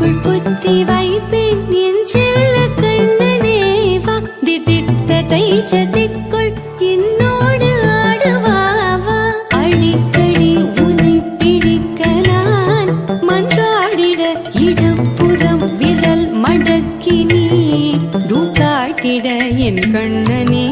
கைக்குள் புத்தி வைப்பேன் என் செல்ல கண்ணனே வா திதித்த தைச்சதிக்குள் என்னோடு ஆடுவாவா அடிக்கடி உன்னை பிடிக்க நான் மன்றாடிட இடப்புறம் விரல் மடக்கி நீ காட்டிட என் கண்ணனே